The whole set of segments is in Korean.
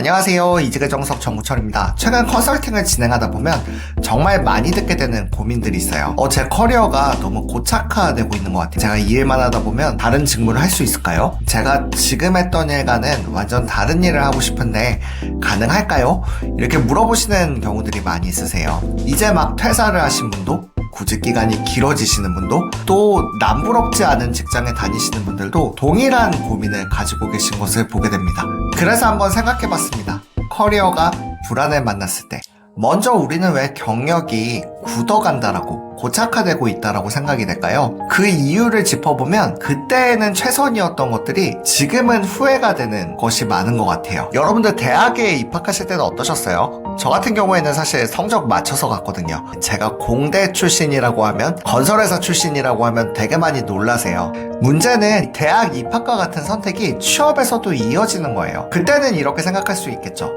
안녕하세요. 이직의 정석 정우철입니다. 최근 컨설팅을 진행하다 보면 정말 많이 듣게 되는 고민들이 있어요. 제 커리어가 너무 고착화되고 있는 것 같아요. 제가 이 일만 하다 보면 다른 직무를 할 수 있을까요? 제가 지금 했던 일과는 완전 다른 일을 하고 싶은데 가능할까요? 이렇게 물어보시는 경우들이 많이 있으세요. 이제 막 퇴사를 하신 분도, 구직 기간이 길어지시는 분도, 또 남부럽지 않은 직장에 다니시는 분들도 동일한 고민을 가지고 계신 것을 보게 됩니다. 그래서 한번 생각해봤습니다. 커리어가 불안을 만났을 때 먼저 우리는 왜 경력이 굳어간다라고, 고착화되고 있다라고 생각이 될까요? 그 이유를 짚어보면 그때는 최선이었던 것들이 지금은 후회가 되는 것이 많은 것 같아요. 여러분들 대학에 입학하실 때는 어떠셨어요? 저 같은 경우에는 사실 성적 맞춰서 갔거든요. 제가 공대 출신이라고 하면, 건설회사 출신이라고 하면 되게 많이 놀라세요. 문제는 대학 입학과 같은 선택이 취업에서도 이어지는 거예요. 그때는 이렇게 생각할 수 있겠죠.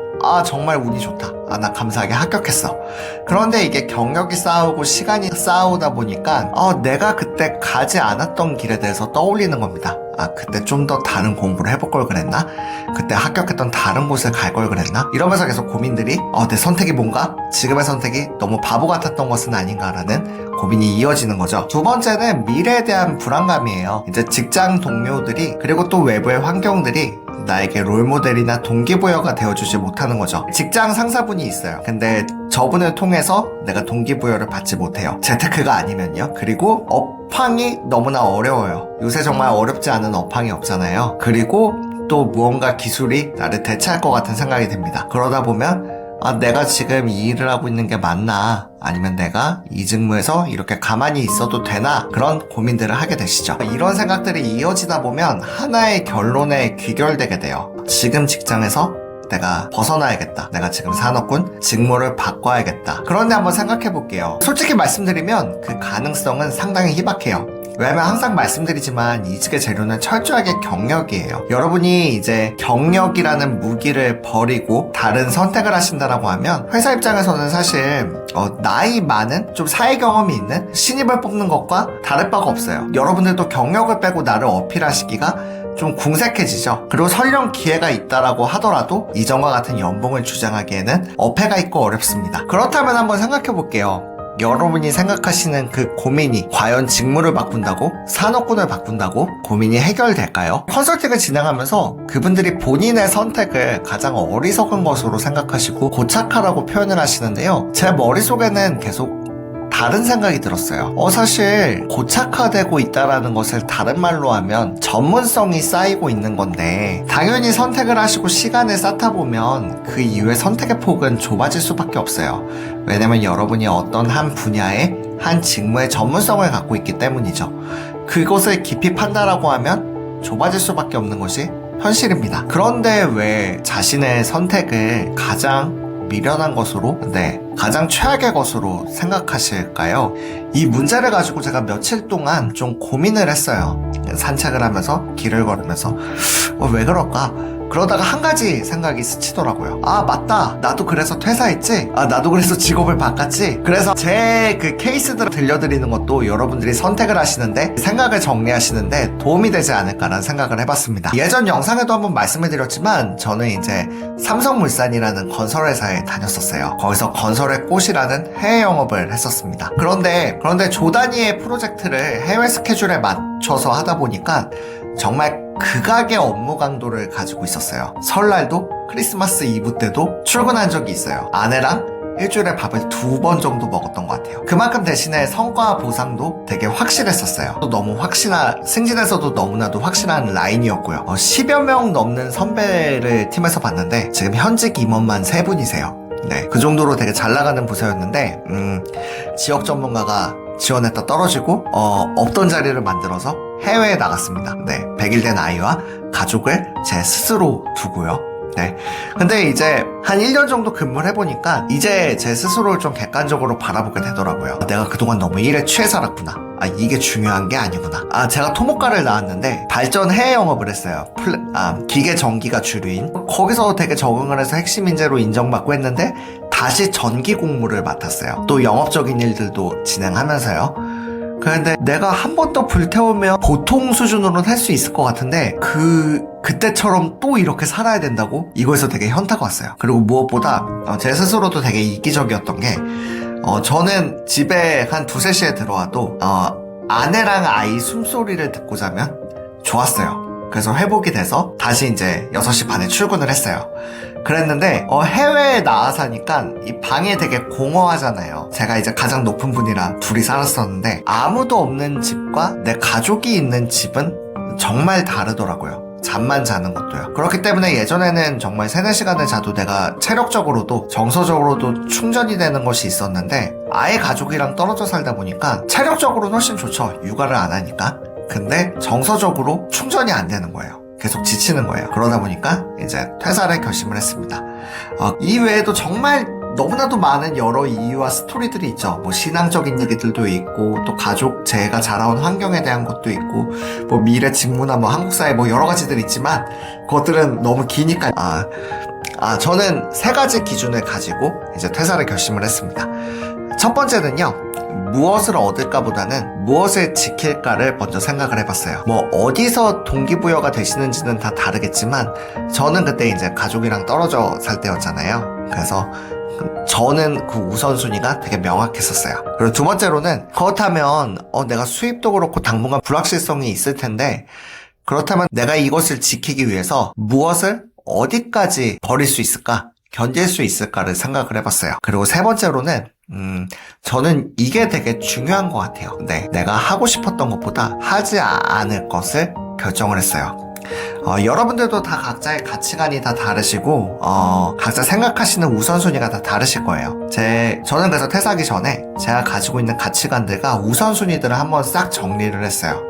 정말 운이 좋다. 나 감사하게 합격했어. 그런데 이게 경력이 쌓이고 시간이 쌓이다 보니까 내가 그때 가지 않았던 길에 대해서 떠올리는 겁니다. 그때 좀 더 다른 공부를 해볼 걸 그랬나? 그때 합격했던 다른 곳을 갈 걸 그랬나? 이러면서 계속 고민들이 내 선택이 뭔가? 지금의 선택이 너무 바보 같았던 것은 아닌가라는 고민이 이어지는 거죠. 두 번째는 미래에 대한 불안감이에요. 이제 직장 동료들이, 그리고 또 외부의 환경들이 나에게 롤모델이나 동기부여가 되어주지 못하는 거죠. 직장 상사분이 있어요. 근데 저분을 통해서 내가 동기부여를 받지 못해요. 재테크가 아니면요. 그리고 업황이 너무나 어려워요. 요새 정말 어렵지 않은 업황이 없잖아요. 그리고 또 무언가 기술이 나를 대체할 것 같은 생각이 듭니다. 그러다 보면 내가 지금 이 일을 하고 있는 게 맞나? 아니면 내가 이 직무에서 이렇게 가만히 있어도 되나? 그런 고민들을 하게 되시죠. 이런 생각들이 이어지다 보면 하나의 결론에 귀결되게 돼요. 지금 직장에서 내가 벗어나야겠다. 내가 지금 산업군 직무를 바꿔야겠다. 그런데 한번 생각해 볼게요. 솔직히 말씀드리면 그 가능성은 상당히 희박해요. 왜냐면 항상 말씀드리지만 이직의 재료는 철저하게 경력이에요. 여러분이 이제 경력이라는 무기를 버리고 다른 선택을 하신다라고 하면 회사 입장에서는 사실 나이 많은, 좀 사회 경험이 있는 신입을 뽑는 것과 다를 바가 없어요. 여러분들도 경력을 빼고 나를 어필하시기가 좀 궁색해지죠. 그리고 설령 기회가 있다라고 하더라도 이전과 같은 연봉을 주장하기에는 어폐가 있고 어렵습니다. 그렇다면 한번 생각해 볼게요. 여러분이 생각하시는 그 고민이 과연 직무를 바꾼다고? 산업군을 바꾼다고? 고민이 해결될까요? 컨설팅을 진행하면서 그분들이 본인의 선택을 가장 어리석은 것으로 생각하시고 고착화라고 표현을 하시는데요. 제 머릿속에는 계속 다른 생각이 들었어요. 사실 고착화되고 있다라는 것을 다른 말로 하면 전문성이 쌓이고 있는 건데, 당연히 선택을 하시고 시간을 쌓다 보면 그 이후에 선택의 폭은 좁아질 수밖에 없어요. 왜냐면 여러분이 어떤 한 분야의 한 직무의 전문성을 갖고 있기 때문이죠. 그것을 깊이 판다라고 하면 좁아질 수밖에 없는 것이 현실입니다. 그런데 왜 자신의 선택을 가장 미련한 것으로, 가장 최악의 것으로 생각하실까요? 이 문제를 가지고 제가 며칠 동안 좀 고민을 했어요. 산책을 하면서, 길을 걸으면서 왜 그럴까? 그러다가 한 가지 생각이 스치더라고요. 맞다. 나도 그래서 퇴사했지? 나도 그래서 직업을 바꿨지? 그래서 제 그 케이스들을 들려드리는 것도 여러분들이 선택을 하시는데, 생각을 정리하시는데 도움이 되지 않을까라는 생각을 해봤습니다. 예전 영상에도 한번 말씀을 드렸지만, 저는 이제 삼성물산이라는 건설회사에 다녔었어요. 거기서 건설의 꽃이라는 해외 영업을 했었습니다. 그런데 조 단위의 프로젝트를 해외 스케줄에 맞춰서 하다 보니까 정말 극악의 업무 강도를 가지고 있었어요. 설날도 크리스마스 이브 때도 출근한 적이 있어요. 아내랑 일주일에 밥을 2번 정도 먹었던 것 같아요. 그만큼 대신에 성과 보상도 되게 확실했었어요. 또 너무 승진에서도 너무나도 확실한 라인이었고요. 10여 명 넘는 선배를 팀에서 봤는데 지금 현직 임원만 3분이세요. 그 정도로 되게 잘 나가는 부서였는데, 지역 전문가가 지원했다 떨어지고 없던 자리를 만들어서 해외에 나갔습니다. 100일 된 아이와 가족을 제 스스로 두고요. 근데 이제 한 1년 정도 근무를 해보니까 이제 제 스스로를 좀 객관적으로 바라보게 되더라고요. 내가 그동안 너무 일에 취해 살았구나. 이게 중요한 게 아니구나. 제가 토목과를 나왔는데 발전 해외 영업을 했어요. 기계 전기가 주류인. 거기서 되게 적응을 해서 핵심 인재로 인정받고 했는데 다시 전기 공무를 맡았어요. 또 영업적인 일들도 진행하면서요. 그런데 내가 한 번 더 불태우면 보통 수준으로는 할 수 있을 것 같은데 그때처럼 또 이렇게 살아야 된다고? 이거에서 되게 현타가 왔어요. 그리고 무엇보다 제 스스로도 되게 이기적이었던 게 저는 집에 한 2-3시에 들어와도 아내랑 아이 숨소리를 듣고 자면 좋았어요. 그래서 회복이 돼서 다시 이제 6시 반에 출근을 했어요. 그랬는데 해외에 나와 사니까 이 방이 되게 공허하잖아요. 제가 이제 가장 높은 분이랑 둘이 살았었는데 아무도 없는 집과 내 가족이 있는 집은 정말 다르더라고요. 잠만 자는 것도요. 그렇기 때문에 예전에는 정말 3-4시간을 자도 내가 체력적으로도 정서적으로도 충전이 되는 것이 있었는데 아예 가족이랑 떨어져 살다 보니까 체력적으로는 훨씬 좋죠. 육아를 안 하니까. 근데 정서적으로 충전이 안 되는 거예요. 계속 지치는 거예요. 그러다 보니까 이제 퇴사를 결심을 했습니다. 이 외에도 정말 너무나도 많은 여러 이유와 스토리들이 있죠. 뭐 신앙적인 얘기들도 있고 또 가족 제가 자라온 환경에 대한 것도 있고 뭐 미래 직무나 뭐 한국 사회 뭐 여러 가지들 있지만 그것들은 너무 기니까 저는 3가지 기준을 가지고 이제 퇴사를 결심을 했습니다. 첫 번째는요. 무엇을 얻을까 보다는 무엇을 지킬까를 먼저 생각을 해봤어요. 뭐 어디서 동기부여가 되시는지는 다 다르겠지만 저는 그때 이제 가족이랑 떨어져 살 때였잖아요. 그래서 저는 그 우선순위가 되게 명확했었어요. 그리고 두 번째로는 그렇다면 내가 수입도 그렇고 당분간 불확실성이 있을 텐데 그렇다면 내가 이것을 지키기 위해서 무엇을 어디까지 버릴 수 있을까? 견딜 수 있을까를 생각을 해봤어요. 그리고 세 번째로는 저는 이게 되게 중요한 것 같아요. 네, 내가 하고 싶었던 것보다 하지 않을 것을 결정을 했어요. 여러분들도 다 각자의 가치관이 다 다르시고 각자 생각하시는 우선순위가 다 다르실 거예요. 저는 그래서 퇴사하기 전에 제가 가지고 있는 가치관들과 우선순위들을 한번 싹 정리를 했어요.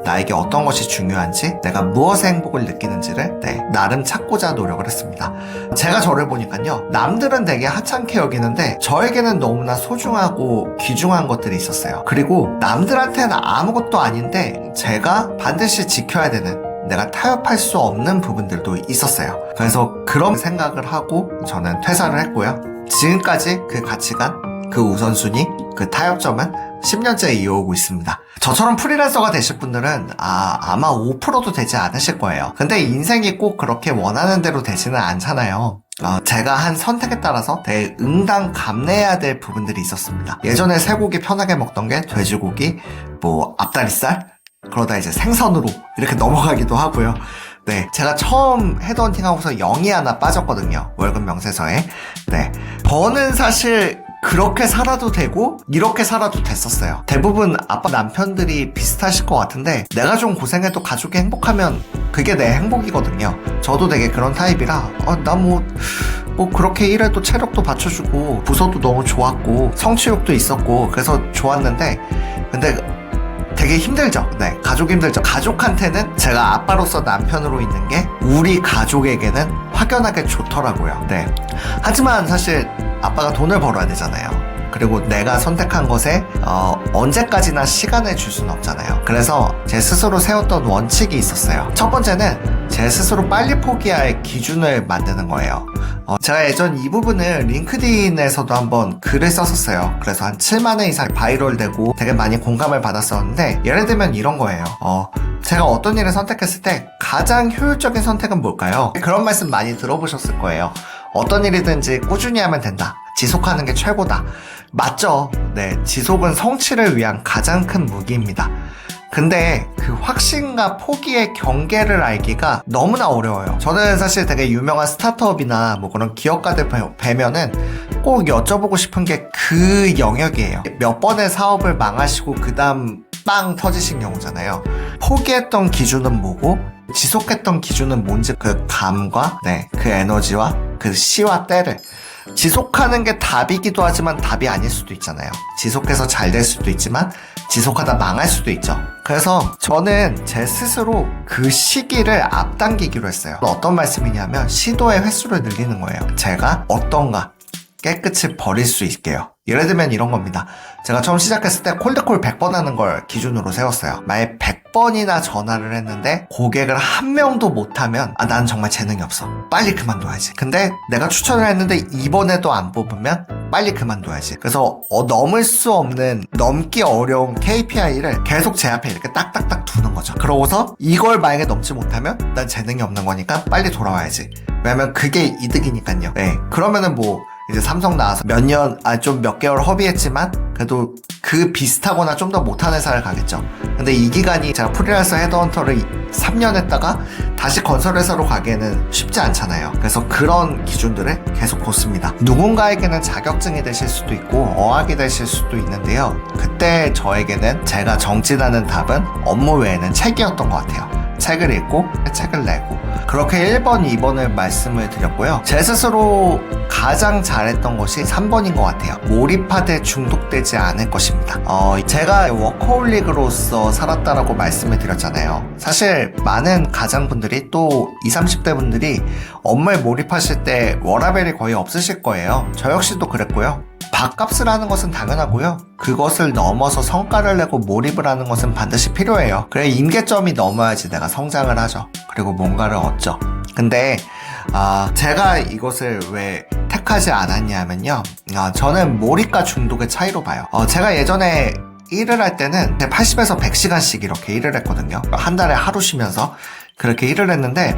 나에게 어떤 것이 중요한지, 내가 무엇의 행복을 느끼는지를 나름 찾고자 노력을 했습니다. 제가 저를 보니까요, 남들은 되게 하찮게 여기는데 저에게는 너무나 소중하고 귀중한 것들이 있었어요. 그리고 남들한테는 아무것도 아닌데 제가 반드시 지켜야 되는, 내가 타협할 수 없는 부분들도 있었어요. 그래서 그런 생각을 하고 저는 퇴사를 했고요. 지금까지 그 가치관, 그 우선순위, 그 타협점은 10년째 이어오고 있습니다. 저처럼 프리랜서가 되실 분들은 아마 5%도 되지 않으실 거예요. 근데 인생이 꼭 그렇게 원하는 대로 되지는 않잖아요. 제가 한 선택에 따라서 되게 응당감내해야 될 부분들이 있었습니다. 예전에 쇠고기 편하게 먹던 게 돼지고기, 뭐 앞다리살, 그러다 이제 생선으로 이렇게 넘어가기도 하고요. 네, 제가 처음 헤드헌팅하고서 0이 하나 빠졌거든요. 월급 명세서에. 네, 저는 사실 그렇게 살아도 되고 이렇게 살아도 됐었어요. 대부분 아빠 남편들이 비슷하실 것 같은데 내가 좀 고생해도 가족이 행복하면 그게 내 행복이거든요. 저도 되게 그런 타입이라 나 뭐 그렇게 일해도 체력도 받쳐주고 부서도 너무 좋았고 성취욕도 있었고 그래서 좋았는데 근데 되게 힘들죠. 네, 가족 힘들죠. 가족한테는 제가 아빠로서 남편으로 있는 게 우리 가족에게는 확연하게 좋더라고요. 네. 하지만 사실 아빠가 돈을 벌어야 되잖아요. 그리고 내가 선택한 것에 언제까지나 시간을 줄 수는 없잖아요. 그래서 제 스스로 세웠던 원칙이 있었어요. 첫 번째는 제 스스로 빨리 포기할 기준을 만드는 거예요. 제가 예전 이 부분을 링크드인에서도 한번 글을 썼었어요. 그래서 한 7만 회 이상 바이럴되고 되게 많이 공감을 받았었는데 예를 들면 이런 거예요. 제가 어떤 일을 선택했을 때 가장 효율적인 선택은 뭘까요? 그런 말씀 많이 들어보셨을 거예요. 어떤 일이든지 꾸준히 하면 된다. 지속하는 게 최고다. 맞죠? 네, 지속은 성취를 위한 가장 큰 무기입니다. 근데 그 확신과 포기의 경계를 알기가 너무나 어려워요. 저는 사실 되게 유명한 스타트업이나 뭐 그런 기업가들 뵈면은 꼭 여쭤보고 싶은 게 그 영역이에요. 몇 번의 사업을 망하시고 그 다음 빵 터지신 경우잖아요. 포기했던 기준은 뭐고 지속했던 기준은 뭔지 그 감과 그 에너지와 그 시와 때를 지속하는 게 답이기도 하지만 답이 아닐 수도 있잖아요. 지속해서 잘 될 수도 있지만 지속하다 망할 수도 있죠. 그래서 저는 제 스스로 그 시기를 앞당기기로 했어요. 어떤 말씀이냐면 시도의 횟수를 늘리는 거예요. 제가 어떤가 깨끗이 버릴 수 있게요. 예를 들면 이런 겁니다. 제가 처음 시작했을 때 콜드콜 100번 하는 걸 기준으로 세웠어요. 만약 100번이나 전화를 했는데 고객을 한 명도 못하면 난 정말 재능이 없어. 빨리 그만둬야지. 근데 내가 추천을 했는데 이번에도 안 뽑으면 빨리 그만둬야지. 그래서 넘을 수 없는, 넘기 어려운 KPI를 계속 제 앞에 이렇게 딱딱딱 두는 거죠. 그러고서 이걸 만약에 넘지 못하면 난 재능이 없는 거니까 빨리 돌아와야지. 왜냐면 그게 이득이니까요. 네. 그러면은 이제 삼성 나와서 좀 몇 개월 허비했지만 그래도 그 비슷하거나 좀 더 못한 회사를 가겠죠. 근데 이 기간이 제가 프리랜서 헤드헌터를 3년 했다가 다시 건설회사로 가기에는 쉽지 않잖아요. 그래서 그런 기준들을 계속 뒀습니다. 누군가에게는 자격증이 되실 수도 있고 어학이 되실 수도 있는데요. 그때 저에게는 제가 정진하는 답은 업무 외에는 책이었던 것 같아요. 책을 읽고 책을 내고 그렇게 1번, 2번을 말씀을 드렸고요. 제 스스로 가장 잘했던 것이 3번인 것 같아요. 몰입하되 중독되지 않을 것입니다. 제가 워커홀릭으로서 살았다라고 말씀을 드렸잖아요. 사실 많은 가장분들이 또 20, 30대 분들이 업무에 몰입하실 때 워라밸이 거의 없으실 거예요. 저 역시도 그랬고요. 밥값을 하는 것은 당연하고요. 그것을 넘어서 성과를 내고 몰입을 하는 것은 반드시 필요해요. 그래 임계점이 넘어야지 내가 성장을 하죠. 그리고 뭔가를 얻죠. 근데 제가 이것을 왜 택하지 않았냐면요. 저는 몰입과 중독의 차이로 봐요. 제가 예전에 일을 할 때는 80에서 100시간씩 이렇게 일을 했거든요. 한 달에 하루 쉬면서 그렇게 일을 했는데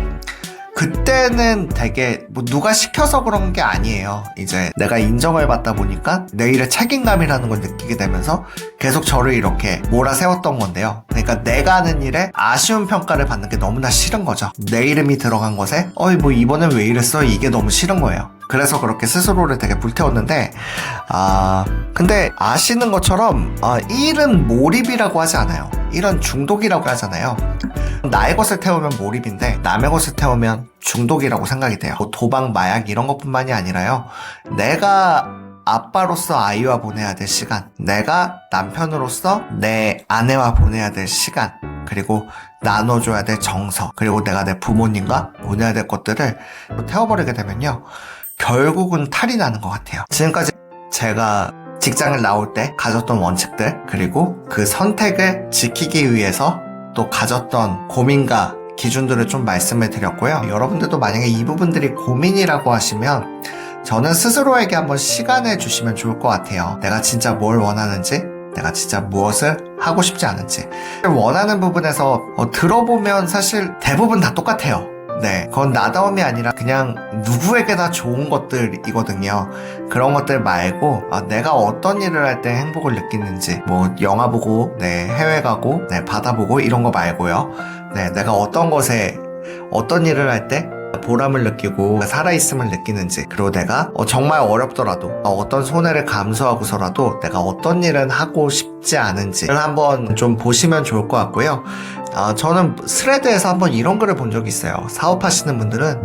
그때는 되게 누가 시켜서 그런 게 아니에요. 이제 내가 인정을 받다 보니까 내 일의 책임감이라는 걸 느끼게 되면서 계속 저를 이렇게 몰아세웠던 건데요. 그러니까 내가 하는 일에 아쉬운 평가를 받는 게 너무나 싫은 거죠. 내 이름이 들어간 것에 이번엔 왜 이랬어? 이게 너무 싫은 거예요. 그래서 그렇게 스스로를 되게 불태웠는데 근데 아시는 것처럼 이 일은 몰입이라고 하지 않아요. 이런 중독이라고 하잖아요. 나의 것을 태우면 몰입인데 남의 것을 태우면 중독이라고 생각이 돼요. 도박, 마약 이런 것뿐만이 아니라요. 내가 아빠로서 아이와 보내야 될 시간, 내가 남편으로서 내 아내와 보내야 될 시간, 그리고 나눠줘야 될 정서, 그리고 내가 내 부모님과 보내야 될 것들을 태워버리게 되면요. 결국은 탈이 나는 것 같아요. 지금까지 제가 직장을 나올 때 가졌던 원칙들, 그리고 그 선택을 지키기 위해서 또 가졌던 고민과 기준들을 좀 말씀을 드렸고요. 여러분들도 만약에 이 부분들이 고민이라고 하시면 저는 스스로에게 한번 시간을 주시면 좋을 것 같아요. 내가 진짜 뭘 원하는지, 내가 진짜 무엇을 하고 싶지 않은지. 원하는 부분에서 들어보면 사실 대부분 다 똑같아요. 네, 그건 나다움이 아니라 그냥 누구에게나 좋은 것들이거든요. 그런 것들 말고 내가 어떤 일을 할 때 행복을 느끼는지, 영화 보고, 해외 가고, 바다 보고 이런 거 말고요. 내가 어떤 것에 어떤 일을 할 때 보람을 느끼고 살아있음을 느끼는지, 그리고 내가 정말 어렵더라도 어떤 손해를 감수하고서라도 내가 어떤 일은 하고 싶지 않은지를 한번 좀 보시면 좋을 것 같고요. 저는 스레드에서 한번 이런 글을 본 적이 있어요. 사업하시는 분들은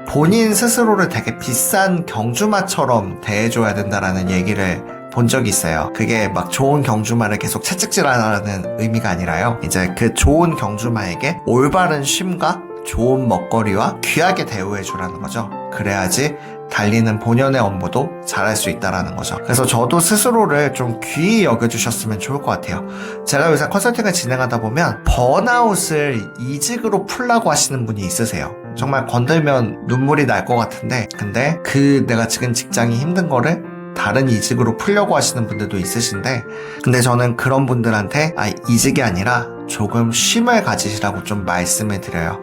본인 스스로를 되게 비싼 경주마처럼 대해줘야 된다라는 얘기를 본 적이 있어요. 그게 막 좋은 경주마를 계속 채찍질하라는 의미가 아니라요. 이제 그 좋은 경주마에게 올바른 쉼과 좋은 먹거리와 귀하게 대우해주라는 거죠. 그래야지 달리는 본연의 업무도 잘할 수 있다라는 거죠. 그래서 저도 스스로를 좀 귀히 여겨주셨으면 좋을 것 같아요. 제가 요새 컨설팅을 진행하다 보면 번아웃을 이직으로 풀라고 하시는 분이 있으세요. 정말 건들면 눈물이 날 것 같은데 근데 내가 지금 직장이 힘든 거를 다른 이직으로 풀려고 하시는 분들도 있으신데 근데 저는 그런 분들한테 이직이 아니라 조금 쉼을 가지시라고 좀 말씀을 드려요.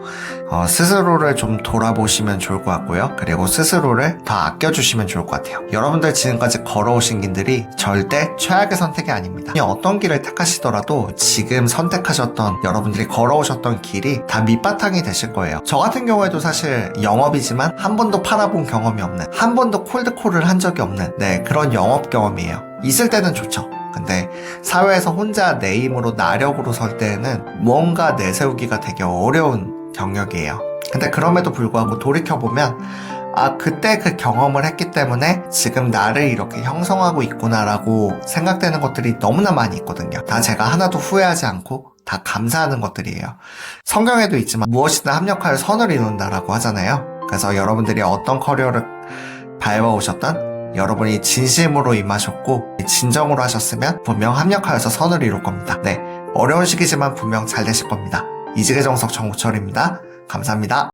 스스로를 좀 돌아보시면 좋을 것 같고요. 그리고 스스로를 더 아껴주시면 좋을 것 같아요. 여러분들 지금까지 걸어오신 길들이 절대 최악의 선택이 아닙니다. 어떤 길을 택하시더라도 지금 선택하셨던 여러분들이 걸어오셨던 길이 다 밑바탕이 되실 거예요. 저 같은 경우에도 사실 영업이지만 한 번도 팔아본 경험이 없는, 한 번도 콜드콜을 한 적이 없는 그런 영업 경험이에요. 있을 때는 좋죠. 근데 사회에서 혼자 내 힘으로 나력으로 설 때에는 뭔가 내세우기가 되게 어려운 경력이에요. 근데 그럼에도 불구하고 돌이켜보면 그때 그 경험을 했기 때문에 지금 나를 이렇게 형성하고 있구나라고 생각되는 것들이 너무나 많이 있거든요. 다 제가 하나도 후회하지 않고 다 감사하는 것들이에요. 성경에도 있지만 무엇이든 합력하여 선을 이룬다라고 하잖아요. 그래서 여러분들이 어떤 커리어를 밟아오셨던 여러분이 진심으로 임하셨고 진정으로 하셨으면 분명 합력하여서 선을 이룰 겁니다. 네, 어려운 시기지만 분명 잘 되실 겁니다. 이직의 정석 정우철입니다. 감사합니다.